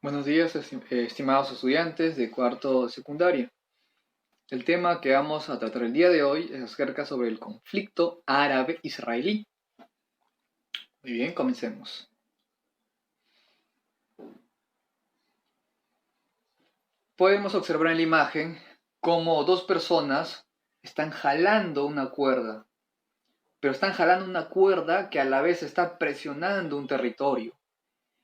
Buenos días, estimados estudiantes de cuarto de secundaria. El tema que vamos a tratar el día de hoy es acerca sobre el conflicto árabe-israelí. Muy bien, comencemos. Podemos observar en la imagen cómo dos personas están jalando una cuerda, pero están jalando una cuerda que a la vez está presionando un territorio.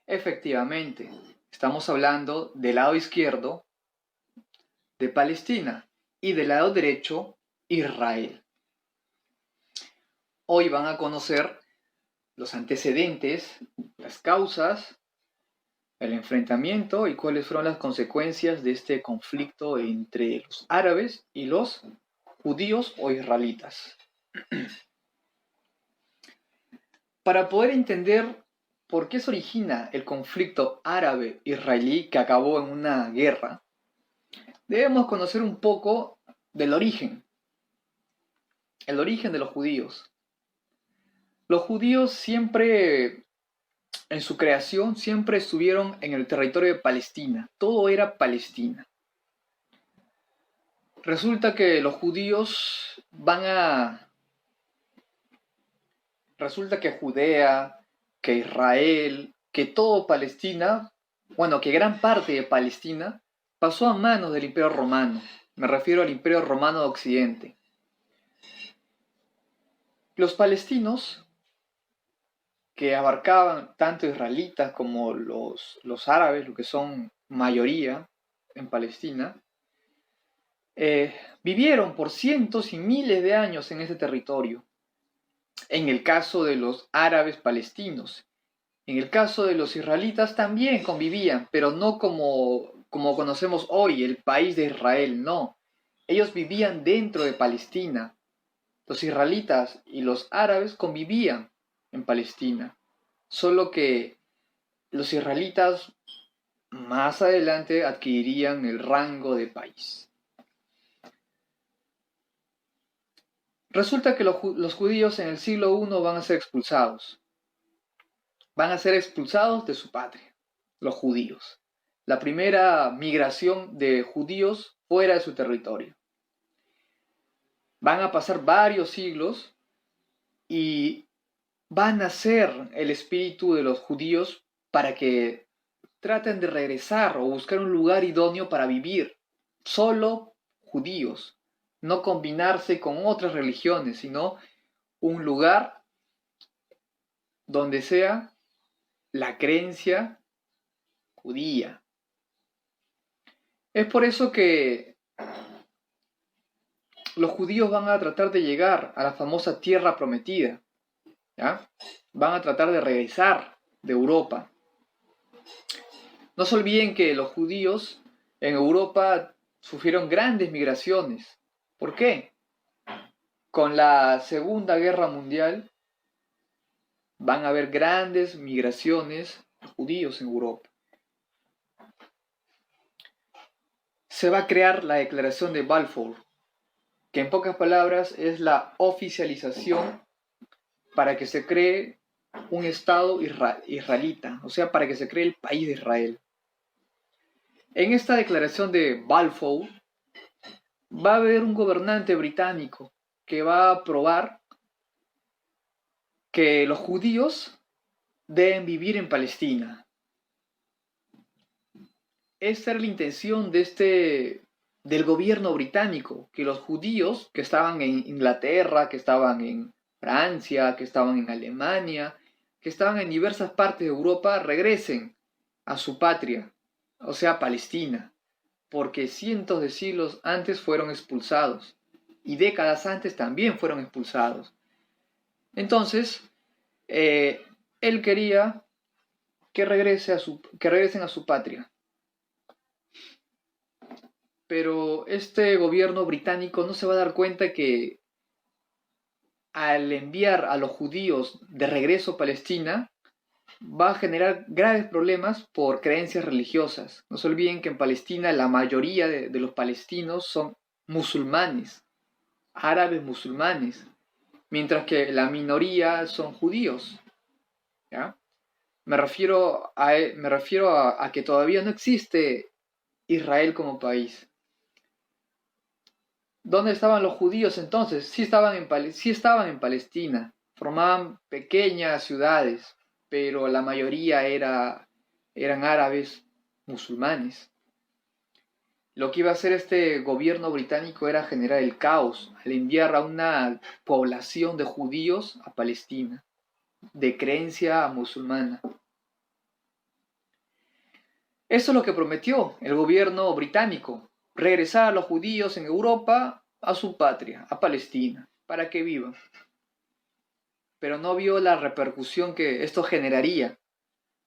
Efectivamente, estamos hablando del lado izquierdo de Palestina y del lado derecho Israel. Hoy van a conocer los antecedentes, las causas, el enfrentamiento y cuáles fueron las consecuencias de este conflicto entre los árabes y los judíos o israelitas. Para poder entender por qué se origina el conflicto árabe-israelí que acabó en una guerra, debemos conocer un poco del origen, el origen de los judíos. Los judíos siempre, en su creación, siempre estuvieron en el territorio de Palestina. Todo era Palestina. Resulta que los judíos Resulta que Judea, que Israel, que todo Palestina, bueno, que gran parte de Palestina pasó a manos del Imperio Romano. Me refiero al Imperio Romano de Occidente. Los palestinos, que abarcaban tanto israelitas como los árabes, lo que son mayoría en Palestina, vivieron por cientos y miles de años en ese territorio. En el caso de los árabes palestinos, en el caso de los israelitas también convivían, pero no como conocemos hoy, el país de Israel, no. Ellos vivían dentro de Palestina. Los israelitas y los árabes convivían en Palestina. Solo que los israelitas más adelante adquirirían el rango de país. Resulta que los judíos en el siglo I van a ser expulsados. Van a ser expulsados de su patria, los judíos. La primera migración de judíos fuera de su territorio. Van a pasar varios siglos y va a nacer el espíritu de los judíos para que traten de regresar o buscar un lugar idóneo para vivir. Solo judíos. No combinarse con otras religiones, sino un lugar donde sea la creencia judía. Es por eso que los judíos van a tratar de llegar a la famosa tierra prometida, ¿ya? Van a tratar de regresar de Europa. No se olviden que los judíos en Europa sufrieron grandes migraciones. ¿Por qué? Con la Segunda Guerra Mundial van a haber grandes migraciones de judíos en Europa. Se va a crear la Declaración de Balfour, que en pocas palabras es la oficialización para que se cree un Estado israelita, o sea, para que se cree el país de Israel. En esta declaración de Balfour va a haber un gobernante británico que va a aprobar que los judíos deben vivir en Palestina. Esta era la intención del gobierno británico, que los judíos que estaban en Inglaterra, que estaban en Francia, que estaban en Alemania, que estaban en diversas partes de Europa, regresen a su patria, o sea, Palestina, porque cientos de siglos antes fueron expulsados y décadas antes también fueron expulsados. Entonces, él quería que regresen a su patria. Pero este gobierno británico no se va a dar cuenta que al enviar a los judíos de regreso a Palestina va a generar graves problemas por creencias religiosas. No se olviden que en Palestina la mayoría de los palestinos son musulmanes, árabes musulmanes, mientras que la minoría son judíos, ¿ya? Me refiero a que todavía no existe Israel como país. ¿Dónde estaban los judíos entonces? Sí estaban en Palestina, formaban pequeñas ciudades, pero la mayoría eran árabes musulmanes. Lo que iba a hacer este gobierno británico era generar el caos al enviar a una población de judíos a Palestina, de creencia musulmana. Eso es lo que prometió el gobierno británico, regresar a los judíos en Europa a su patria, a Palestina, para que vivan. Pero no vio la repercusión que esto generaría.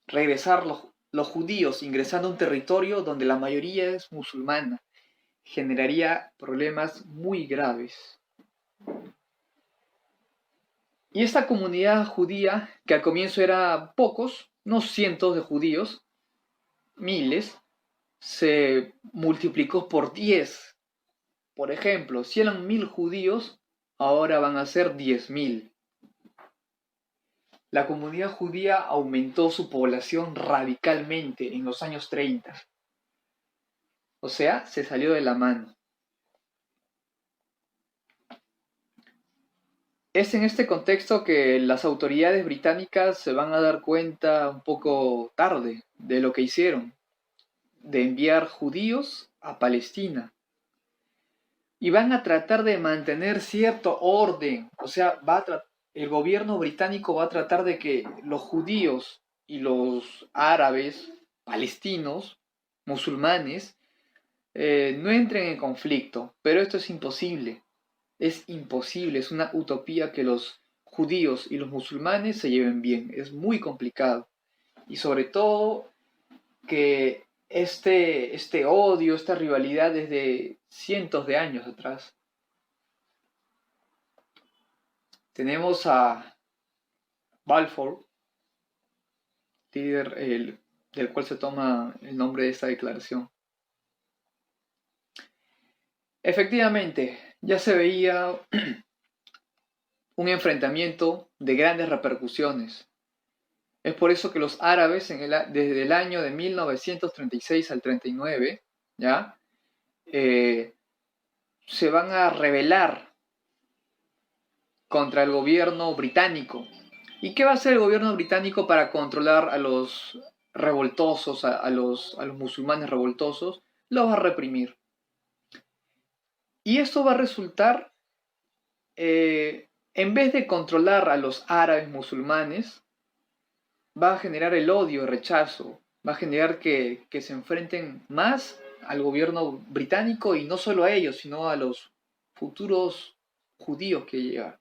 Regresar los judíos ingresando a un territorio donde la mayoría es musulmana generaría problemas muy graves. Y esta comunidad judía, que al comienzo era pocos, unos cientos de judíos, miles, se multiplicó por 10. Por ejemplo, si eran 1000 judíos, ahora van a ser 10.000. La comunidad judía aumentó su población radicalmente en los años 30. O sea, se salió de la mano. Es en este contexto que las autoridades británicas se van a dar cuenta un poco tarde de lo que hicieron, de enviar judíos a Palestina. Y van a tratar de mantener cierto orden, o sea, el gobierno británico va a tratar de que los judíos y los árabes, palestinos, musulmanes, no entren en conflicto, pero esto es imposible. Es imposible, es una utopía que los judíos y los musulmanes se lleven bien. Es muy complicado. Y sobre todo que este odio, esta rivalidad desde cientos de años atrás. Tenemos a Balfour, líder del cual se toma el nombre de esta declaración. Efectivamente, ya se veía un enfrentamiento de grandes repercusiones. Es por eso que los árabes desde el año de 1936 al 39, ¿ya? Se van a rebelar contra el gobierno británico. ¿Y qué va a hacer el gobierno británico para controlar a los revoltosos, a los musulmanes revoltosos? Los va a reprimir. Y esto va a resultar, en vez de controlar a los árabes musulmanes, va a generar el odio, el rechazo, va a generar que se enfrenten más al gobierno británico y no solo a ellos, sino a los futuros judíos que llegan.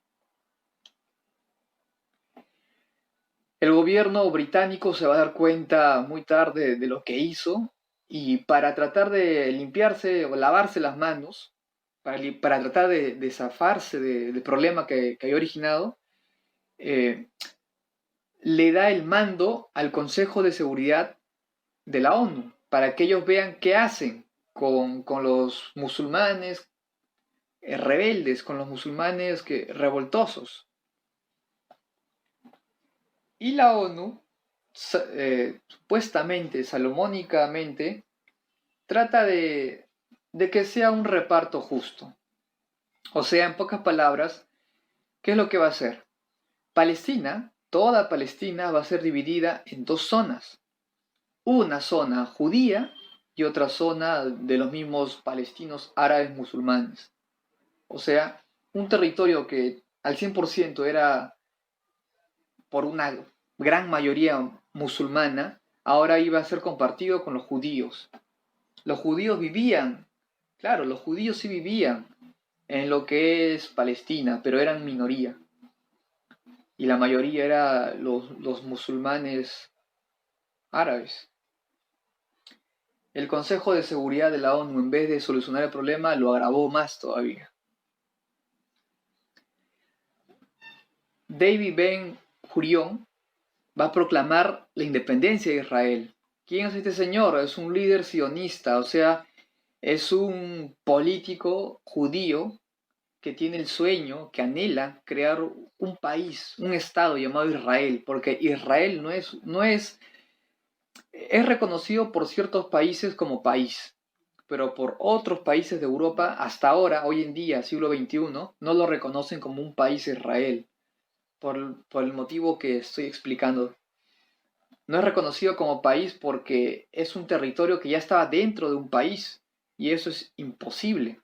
El gobierno británico se va a dar cuenta muy tarde de lo que hizo y para tratar de limpiarse o lavarse las manos, para tratar de zafarse del problema que había originado, le da el mando al Consejo de Seguridad de la ONU para que ellos vean qué hacen con los musulmanes rebeldes, con los musulmanes revoltosos. Y la ONU, supuestamente, salomónicamente, trata de que sea un reparto justo. O sea, en pocas palabras, ¿qué es lo que va a hacer? Palestina, toda Palestina va a ser dividida en dos zonas. Una zona judía y otra zona de los mismos palestinos árabes musulmanes. O sea, un territorio que al 100% era por una gran mayoría musulmana, ahora iba a ser compartido con los judíos. Los judíos vivían, claro, los judíos sí vivían en lo que es Palestina, pero eran minoría. Y la mayoría eran los musulmanes árabes. El Consejo de Seguridad de la ONU, en vez de solucionar el problema, lo agravó más todavía. David Ben Gurion va a proclamar la independencia de Israel. ¿Quién es este señor? Es un líder sionista, o sea, es un político judío que tiene el sueño, que anhela crear un país, un estado llamado Israel, porque Israel es reconocido por ciertos países como país, pero por otros países de Europa hasta ahora, hoy en día, siglo XXI, no lo reconocen como un país Israel, por el motivo que estoy explicando. No es reconocido como país porque es un territorio que ya estaba dentro de un país y eso es imposible.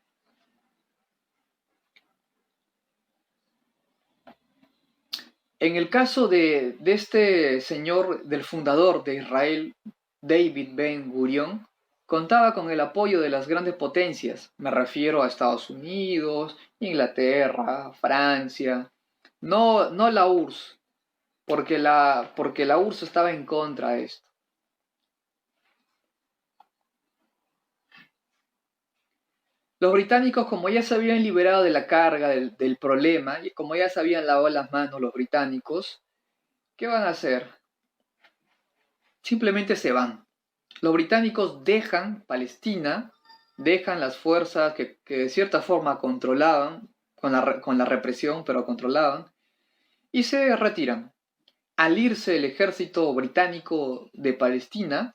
En el caso de este señor, del fundador de Israel, David Ben Gurion, contaba con el apoyo de las grandes potencias. Me refiero a Estados Unidos, Inglaterra, Francia. No la URSS, porque la URSS estaba en contra de esto. Los británicos, como ya se habían liberado de la carga del problema, y como ya se habían lavado las manos los británicos, ¿qué van a hacer? Simplemente se van. Los británicos dejan Palestina, dejan las fuerzas que de cierta forma controlaban, con la represión, pero controlaban, y se retiran. Al irse el ejército británico de Palestina,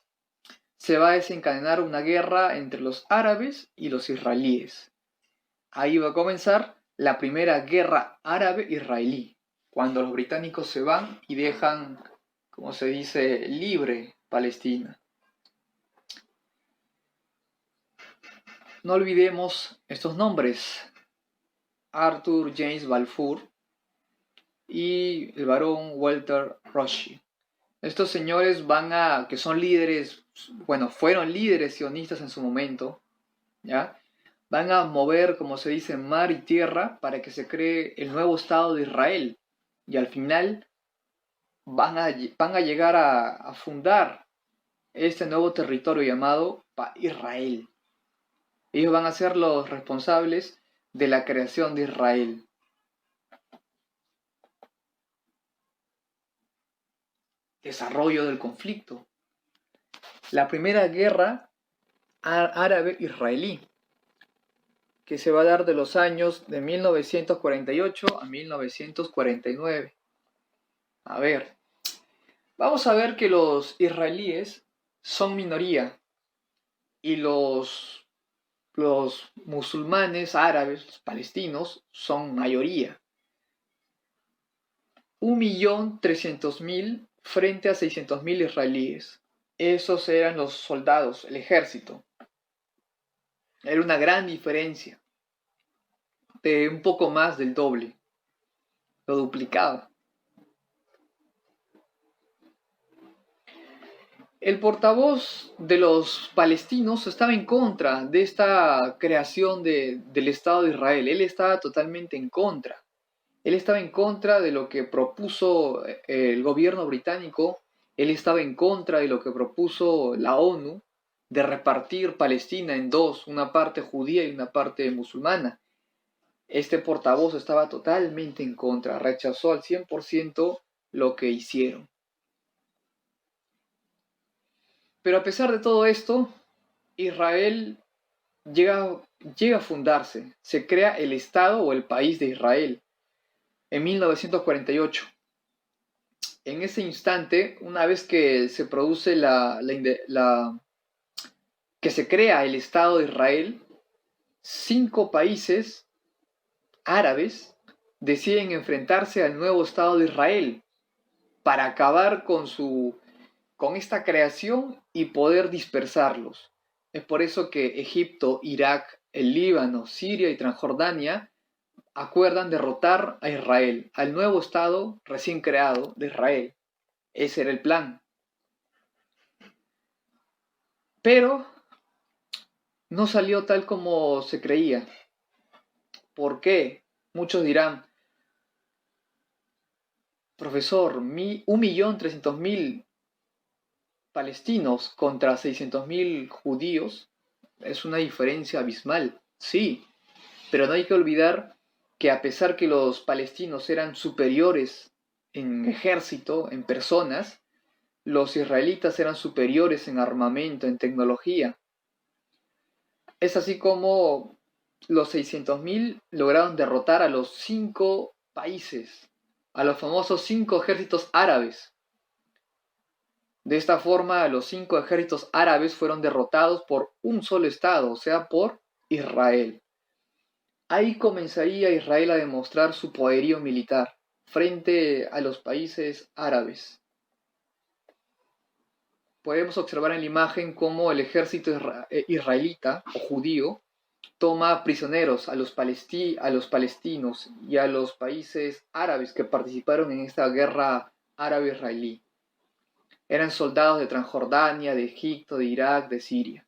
se va a desencadenar una guerra entre los árabes y los israelíes. Ahí va a comenzar la primera guerra árabe-israelí, cuando los británicos se van y dejan, como se dice, libre Palestina. No olvidemos estos nombres: Arthur James Balfour y el barón Walter Rushdie. Estos señores que son líderes, bueno, fueron líderes sionistas en su momento, ¿ya? Van a mover, como se dice, mar y tierra para que se cree el nuevo Estado de Israel. Y al final van a llegar a fundar este nuevo territorio llamado Israel. Ellos van a ser los responsables de la creación de Israel. Desarrollo del conflicto. La primera guerra árabe-israelí, que se va a dar de los años de 1948 a 1949. A ver, vamos a ver que los israelíes son minoría y los musulmanes árabes, los palestinos, son mayoría. 1.300.000 frente a 600.000 israelíes. Esos eran los soldados, el ejército. Era una gran diferencia, de un poco más del doble, lo duplicaba. El portavoz de los palestinos estaba en contra de esta creación del Estado de Israel. Él estaba totalmente en contra. Él estaba en contra de lo que propuso el gobierno británico. Él estaba en contra de lo que propuso la ONU, de repartir Palestina en dos, una parte judía y una parte musulmana. Este portavoz estaba totalmente en contra, rechazó al 100% lo que hicieron. Pero a pesar de todo esto, Israel llega a fundarse. Se crea el Estado o el país de Israel en 1948. En ese instante, una vez que se produce que se crea el Estado de Israel, 5 países árabes deciden enfrentarse al nuevo Estado de Israel para acabar con esta creación y poder dispersarlos. Es por eso que Egipto, Irak, el Líbano, Siria y Transjordania acuerdan derrotar a Israel, al nuevo Estado recién creado de Israel. Ese era el plan. Pero no salió tal como se creía. ¿Por qué? Muchos dirán: profesor, 1.300.000 palestinos contra 600.000 judíos es una diferencia abismal. Sí, pero no hay que olvidar que a pesar que los palestinos eran superiores en ejército, en personas, los israelitas eran superiores en armamento, en tecnología. Es así como los 600.000 lograron derrotar a los 5 países, a los famosos 5 ejércitos árabes. De esta forma, los 5 ejércitos árabes fueron derrotados por un solo estado, o sea, por Israel. Ahí comenzaría Israel a demostrar su poderío militar frente a los países árabes. Podemos observar en la imagen cómo el ejército israelita o judío toma prisioneros a los palestinos y a los países árabes que participaron en esta guerra árabe-israelí. Eran soldados de Transjordania, de Egipto, de Irak, de Siria.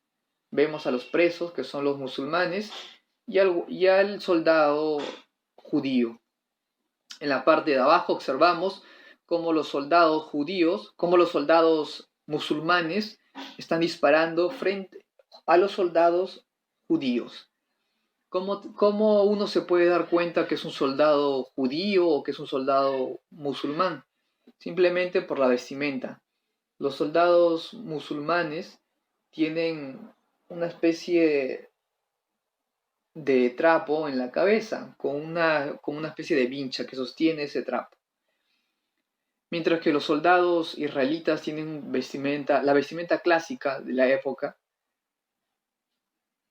Vemos a los presos, que son los musulmanes, y al soldado judío. En la parte de abajo observamos cómo los soldados judíos, cómo los soldados musulmanes están disparando frente a los soldados judíos. ¿Cómo uno se puede dar cuenta que es un soldado judío o que es un soldado musulmán? Simplemente por la vestimenta. Los soldados musulmanes tienen una especie de trapo en la cabeza, con una especie de vincha que sostiene ese trapo. Mientras que los soldados israelitas tienen la vestimenta clásica de la época.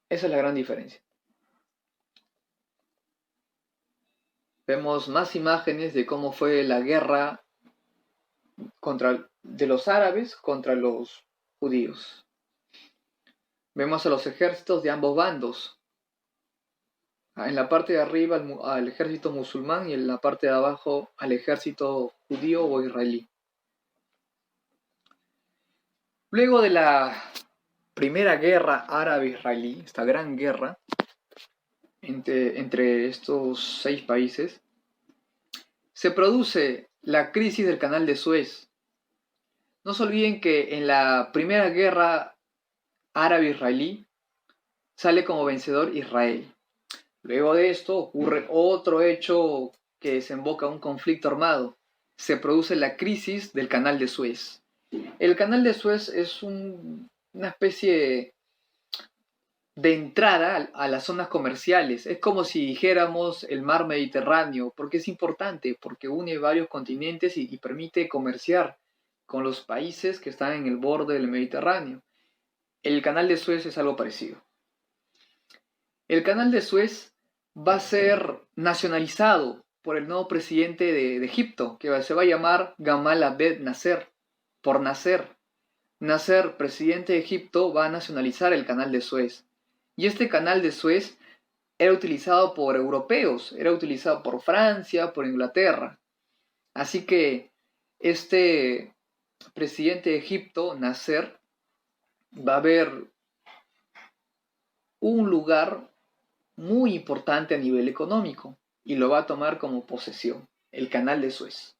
Esa es la gran diferencia. Vemos más imágenes de cómo fue la guerra de los árabes contra los judíos. Vemos a los ejércitos de ambos bandos. En la parte de arriba al ejército musulmán y en la parte de abajo al ejército judío o israelí. Luego de la primera guerra árabe-israelí, esta gran guerra entre estos 6 países, se produce la crisis del Canal de Suez. No se olviden que en la primera guerra árabe-israelí sale como vencedor Israel. Luego de esto ocurre otro hecho que desemboca en un conflicto armado. Se produce la crisis del Canal de Suez. El Canal de Suez es una especie de entrada a las zonas comerciales. Es como si dijéramos el mar Mediterráneo, porque es importante, porque une varios continentes y permite comerciar con los países que están en el borde del Mediterráneo. El Canal de Suez es algo parecido. El Canal de Suez va a ser nacionalizado por el nuevo presidente de Egipto, que se va a llamar Gamal Abdel Nasser, por Nasser. Nasser, presidente de Egipto, va a nacionalizar el Canal de Suez. Y este Canal de Suez era utilizado por europeos, era utilizado por Francia, por Inglaterra. Así que este presidente de Egipto, Nasser, va a ver un lugar muy importante a nivel económico y lo va a tomar como posesión, el Canal de Suez.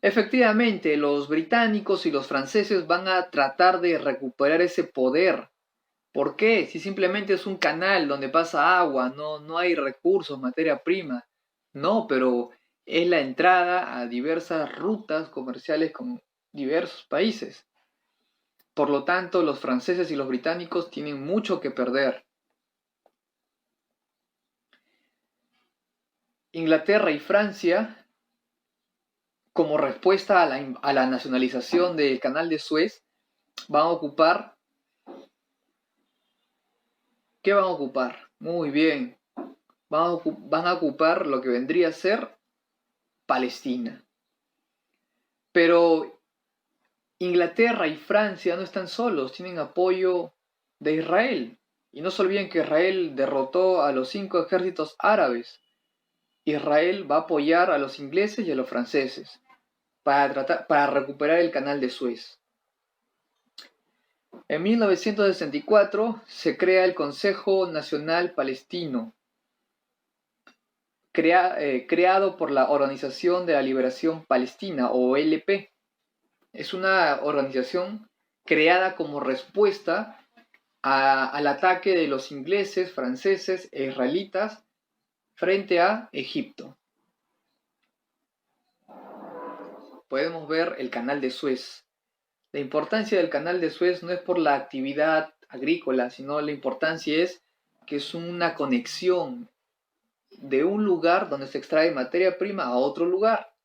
Efectivamente, los británicos y los franceses van a tratar de recuperar ese poder. ¿Por qué? Si simplemente es un canal donde pasa agua, no hay recursos, materia prima. No, pero es la entrada a diversas rutas comerciales con diversos países. Por lo tanto, los franceses y los británicos tienen mucho que perder. Inglaterra y Francia, como respuesta a la nacionalización del Canal de Suez, van a ocupar... ¿Qué van a ocupar? Muy bien. Van a ocupar lo que vendría a ser Palestina. Pero Inglaterra y Francia no están solos, tienen apoyo de Israel. Y no se olviden que Israel derrotó a los 5 ejércitos árabes. Israel va a apoyar a los ingleses y a los franceses para recuperar el Canal de Suez. En 1964 se crea el Consejo Nacional Palestino, creado por la Organización de la Liberación Palestina, o OLP. Es una organización creada como respuesta al ataque de los ingleses, franceses e israelitas frente a Egipto. Podemos ver el Canal de Suez. La importancia del Canal de Suez no es por la actividad agrícola, sino la importancia es que es una conexión de un lugar donde se extrae materia prima a otro lugar,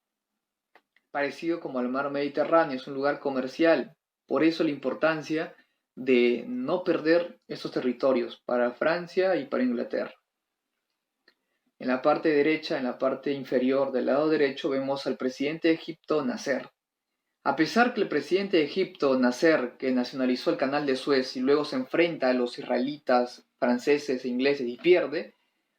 parecido como al mar Mediterráneo, es un lugar comercial. Por eso la importancia de no perder esos territorios para Francia y para Inglaterra. En la parte derecha, en la parte inferior del lado derecho, vemos al presidente de Egipto, Nasser. A pesar que el presidente de Egipto, Nasser, que nacionalizó el canal de Suez y luego se enfrenta a los israelitas, franceses e ingleses y pierde,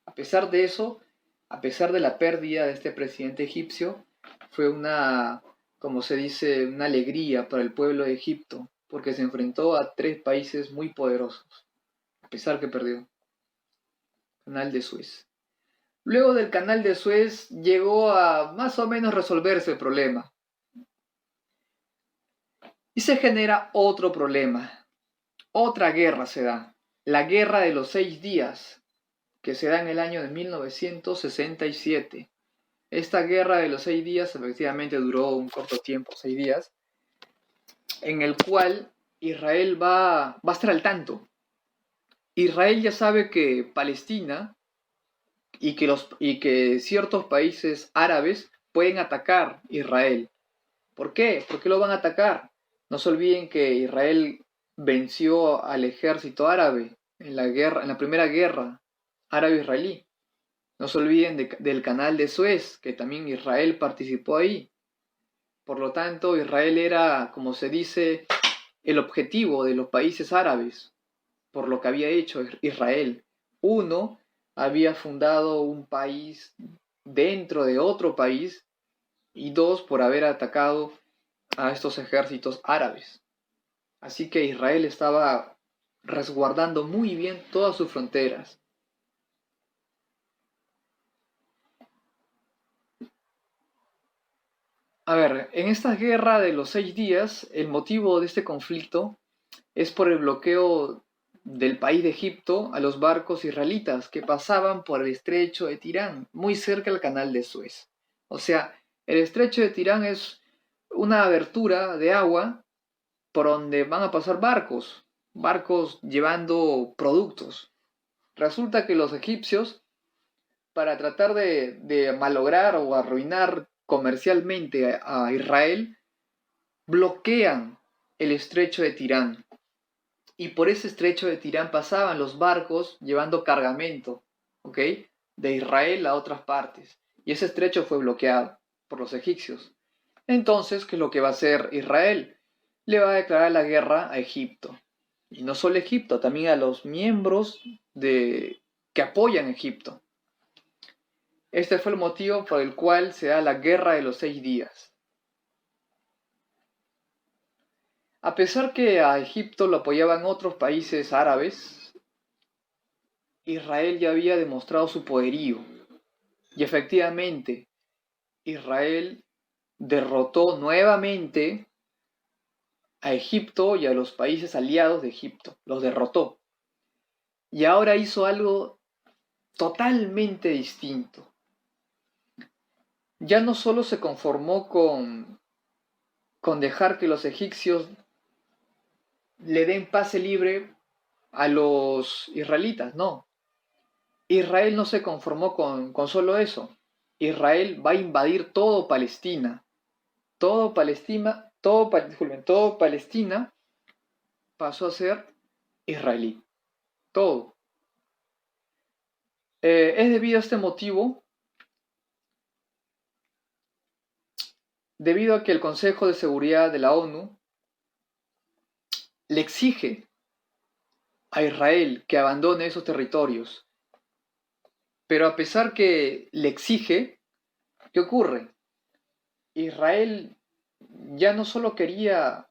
a pesar de eso, a pesar de la pérdida de este presidente egipcio, fue una, como se dice, una alegría para el pueblo de Egipto, porque se enfrentó a tres países muy poderosos, a pesar que perdió. Canal de Suez. Luego del canal de Suez llegó a más o menos resolverse el problema. Y se genera otro problema. Otra guerra se da. La Guerra de los 6 días, que se da en el año de 1967. Esta Guerra de los 6 días efectivamente duró un corto tiempo, 6 días, en el cual Israel va a estar al tanto. Israel ya sabe que Palestina y que ciertos países árabes pueden atacar Israel. ¿Por qué? ¿Por qué lo van a atacar? No se olviden que Israel venció al ejército árabe en la primera guerra árabe-israelí. No se olviden del canal de Suez, que también Israel participó ahí. Por lo tanto, Israel era, como se dice, el objetivo de los países árabes, por lo que había hecho Israel. Uno, había fundado un país dentro de otro país, y dos, por haber atacado a estos ejércitos árabes. Así que Israel estaba resguardando muy bien todas sus fronteras. A ver, en esta guerra de los 6 días, el motivo de este conflicto es por el bloqueo del país de Egipto a los barcos israelitas que pasaban por el estrecho de Tirán, muy cerca del canal de Suez. O sea, el estrecho de Tirán es una abertura de agua por donde van a pasar barcos llevando productos. Resulta que los egipcios, para tratar de malograr o arruinar comercialmente a Israel, bloquean el estrecho de Tirán. Y por ese estrecho de Tirán pasaban los barcos llevando cargamento, ¿ok? De Israel a otras partes. Y ese estrecho fue bloqueado por los egipcios. Entonces, ¿qué es lo que va a hacer Israel? Le va a declarar la guerra a Egipto. Y no solo a Egipto, también a los miembros que apoyan a Egipto. Este fue el motivo por el cual se da la Guerra de los 6 días. A pesar que a Egipto lo apoyaban otros países árabes, Israel ya había demostrado su poderío. Y efectivamente, Israel derrotó nuevamente a Egipto y a los países aliados de Egipto. Los derrotó. Y ahora hizo algo totalmente distinto. Ya no solo se conformó con dejar que los egipcios le den pase libre a los israelitas, no. Israel no se conformó con solo eso. Israel va a invadir todo Palestina. Todo Palestina pasó a ser israelí. Todo. Es debido a este motivo, debido a que el Consejo de Seguridad de la ONU le exige a Israel que abandone esos territorios. Pero a pesar que le exige, ¿qué ocurre? Israel ya no solo quería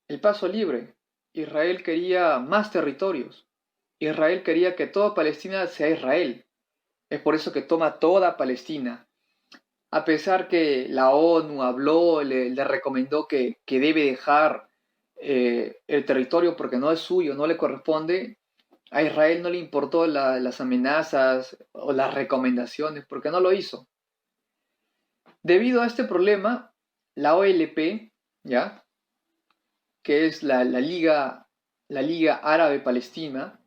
el paso libre, Israel quería más territorios. Israel quería que toda Palestina sea Israel. Es por eso que toma toda Palestina. A pesar que la ONU habló, le recomendó que debe dejar el territorio porque no es suyo, no le corresponde, a Israel no le importó las amenazas o las recomendaciones porque no lo hizo. Debido a este problema, la OLP, ¿ya?, que es la Liga Árabe Palestina,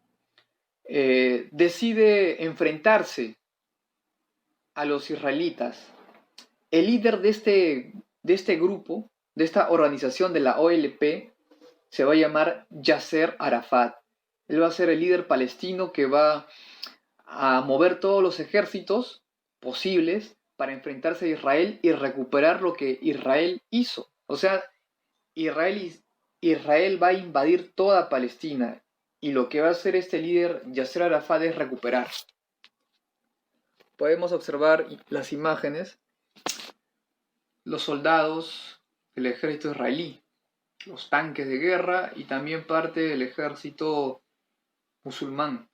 decide enfrentarse a los israelitas. El líder de este grupo, de esta organización de la OLP, se va a llamar Yasser Arafat. Él va a ser el líder palestino que va a mover todos los ejércitos posibles para enfrentarse a Israel y recuperar lo que Israel hizo. O sea, Israel va a invadir toda Palestina y lo que va a hacer este líder Yasser Arafat es recuperar. Podemos observar las imágenes, los soldados del ejército israelí, los tanques de guerra y también parte del ejército musulmán.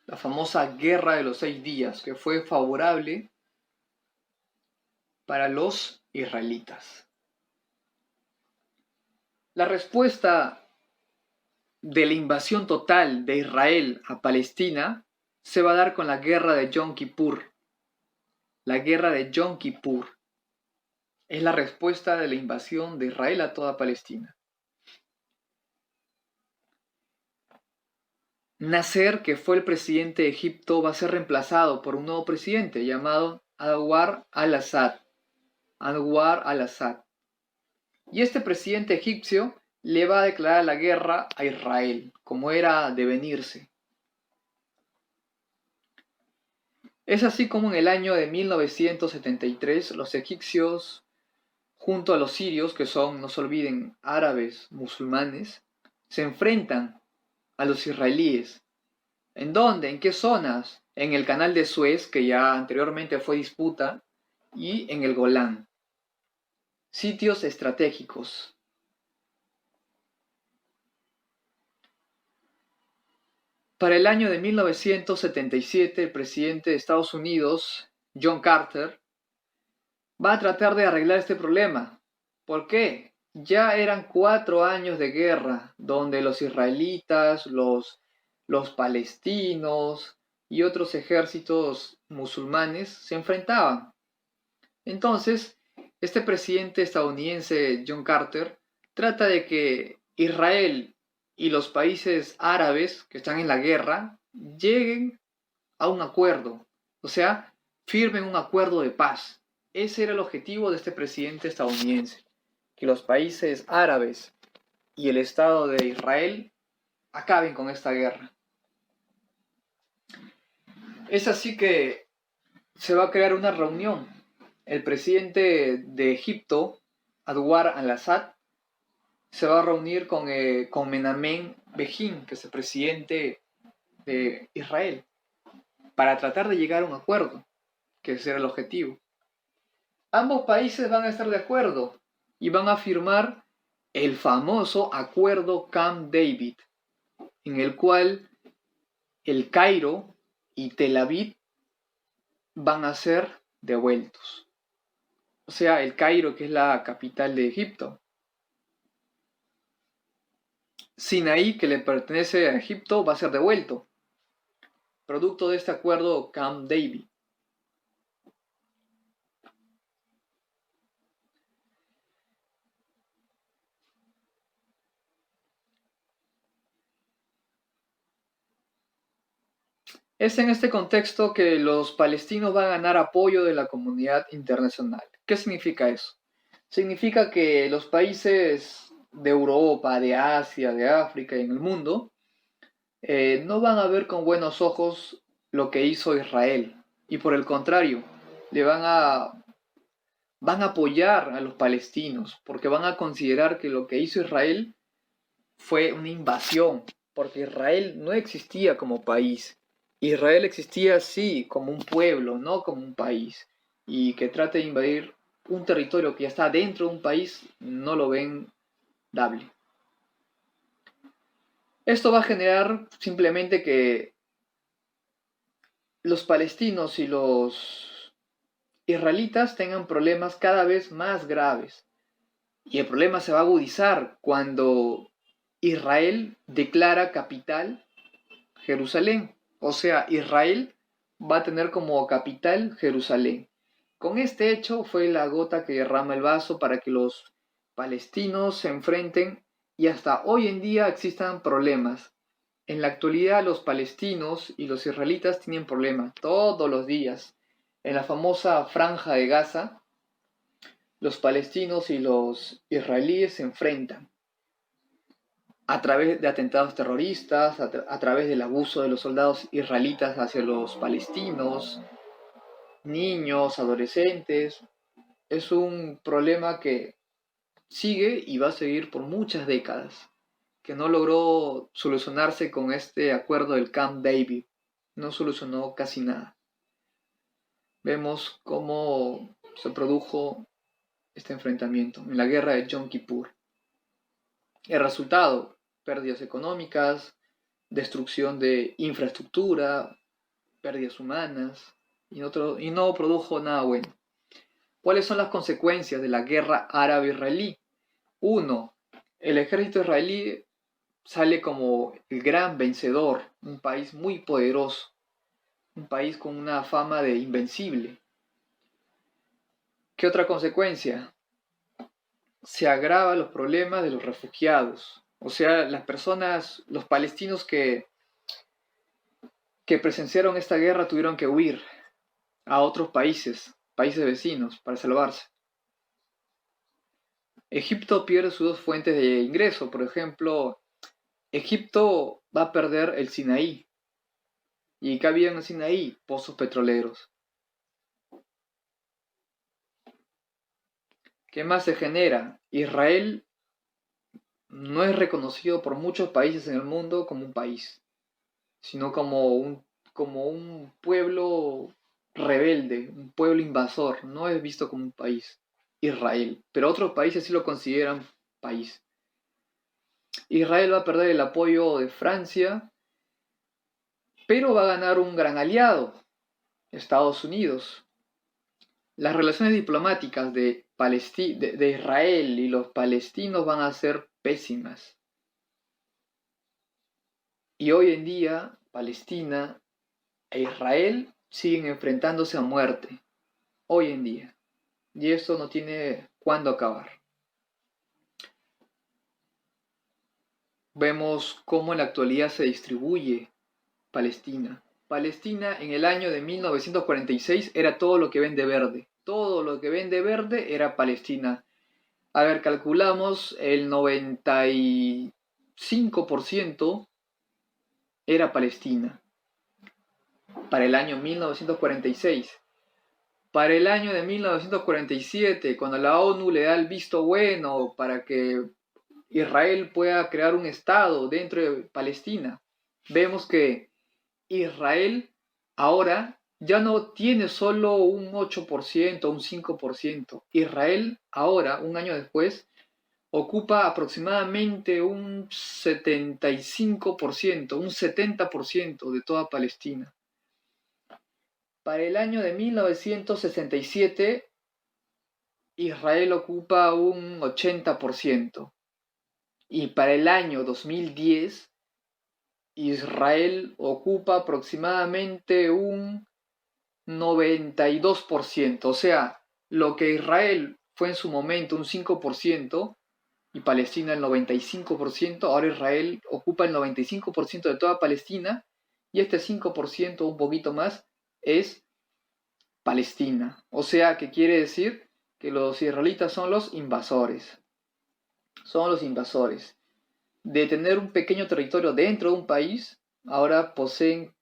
La famosa Guerra de los 6 días, que fue favorable para los israelitas. La respuesta de la invasión total de Israel a Palestina se va a dar con la Guerra de Yom Kippur. La Guerra de Yom Kippur es la respuesta de la invasión de Israel a toda Palestina. Nasser, que fue el presidente de Egipto, va a ser reemplazado por un nuevo presidente llamado Anwar al-Assad. Anwar al-Assad. Y este presidente egipcio le va a declarar la guerra a Israel, como era de venirse. Es así como en el año de 1973 los egipcios, junto a los sirios, que son, no se olviden, árabes musulmanes, se enfrentan a los israelíes. ¿En dónde? ¿En qué zonas? En el canal de Suez, que ya anteriormente fue disputa, y en el Golán. Sitios estratégicos. Para el año de 1977, el presidente de Estados Unidos, John Carter, va a tratar de arreglar este problema. ¿Por qué? Ya eran 4 años de guerra, donde los israelitas, los palestinos y otros ejércitos musulmanes se enfrentaban. Entonces, este presidente estadounidense, John Carter, trata de que Israel y los países árabes que están en la guerra lleguen a un acuerdo, o sea, firmen un acuerdo de paz. Ese era el objetivo de este presidente estadounidense, que los países árabes y el Estado de Israel acaben con esta guerra. Es así que se va a crear una reunión. El presidente de Egipto, Anwar al-Assad, se va a reunir con Menachem Begin, que es el presidente de Israel, para tratar de llegar a un acuerdo, que ese era el objetivo. Ambos países van a estar de acuerdo y van a firmar el famoso acuerdo Camp David, en el cual el Cairo y Tel Aviv van a ser devueltos. O sea, el Cairo, que es la capital de Egipto. Sinaí, que le pertenece a Egipto, va a ser devuelto, producto de este acuerdo Camp David. Es en este contexto que los palestinos van a ganar apoyo de la comunidad internacional. ¿Qué significa eso? Significa que los países de Europa, de Asia, de África y en el mundo no van a ver con buenos ojos lo que hizo Israel. Y por el contrario, van a apoyar a los palestinos porque van a considerar que lo que hizo Israel fue una invasión, porque Israel no existía como país. Israel existía sí como un pueblo, no como un país. Y que trate de invadir un territorio que ya está dentro de un país, no lo ven dable. Esto va a generar simplemente que los palestinos y los israelitas tengan problemas cada vez más graves. Y el problema se va a agudizar cuando Israel declara capital Jerusalén. O sea, Israel va a tener como capital Jerusalén. Con este hecho fue la gota que derrama el vaso para que los palestinos se enfrenten y hasta hoy en día existan problemas En la actualidad los palestinos y los israelitas tienen problemas todos los días. En la famosa Franja de Gaza, los palestinos y los israelíes se enfrentan a través de atentados terroristas, a través del abuso de los soldados israelitas hacia los palestinos, niños, adolescentes. Es un problema que sigue y va a seguir por muchas décadas, que no logró solucionarse con este acuerdo del Camp David. No solucionó casi nada. Vemos cómo se produjo este enfrentamiento en la guerra de Yom Kippur. El resultado, pérdidas económicas, destrucción de infraestructura, pérdidas humanas, y no produjo nada bueno. ¿Cuáles son las consecuencias de la guerra árabe-israelí? 1. El ejército israelí sale como el gran vencedor, un país muy poderoso, un país con una fama de invencible. ¿Qué otra consecuencia? Se agravan los problemas de los refugiados. O sea, las personas, los palestinos que presenciaron esta guerra tuvieron que huir a otros países, países vecinos, para salvarse. Egipto pierde sus dos fuentes de ingreso. Por ejemplo, Egipto va a perder el Sinaí. ¿Y qué había en el Sinaí? Pozos petroleros. ¿Qué más se genera? Israel no es reconocido por muchos países en el mundo como un país, sino como un pueblo rebelde, un pueblo invasor. No es visto como un país, Israel, pero otros países sí lo consideran país. Israel va a perder el apoyo de Francia, pero va a ganar un gran aliado, Estados Unidos. Las relaciones diplomáticas de Israel y los palestinos van a ser pésimas. Y hoy en día, Palestina e Israel siguen enfrentándose a muerte. Hoy en día. Y esto no tiene cuándo acabar. Vemos cómo en la actualidad se distribuye Palestina. Palestina en el año de 1946 era todo lo que ven de verde. Todo lo que ven de verde era Palestina. A ver, calculamos el 95% era Palestina para el año 1946. Para el año de 1947, cuando la ONU le da el visto bueno para que Israel pueda crear un estado dentro de Palestina, vemos que Israel ahora ya no tiene solo un 8%, un 5%. Israel ahora, un año después, ocupa aproximadamente un 75%, un 70% de toda Palestina. Para el año de 1967, Israel ocupa un 80%. Y para el año 2010, Israel ocupa aproximadamente un 92%. O sea, lo que Israel fue en su momento un 5% y Palestina el 95%, ahora Israel ocupa el 95% de toda Palestina y este 5%, un poquito más, es Palestina. O sea, que quiere decir que los israelitas son los invasores. Son los invasores. De tener un pequeño territorio dentro de un país, ahora poseen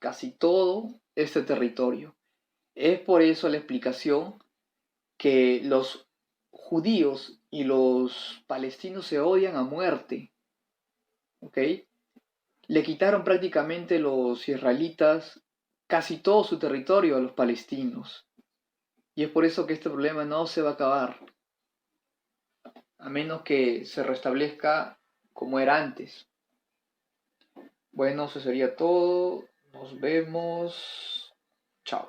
casi todo este territorio. Es por eso la explicación que los judíos y los palestinos se odian a muerte. ¿Ok? Le quitaron prácticamente los israelitas casi todo su territorio a los palestinos. Y es por eso que este problema no se va a acabar, a menos que se restablezca como era antes. Bueno, eso sería todo. Nos vemos. Chao.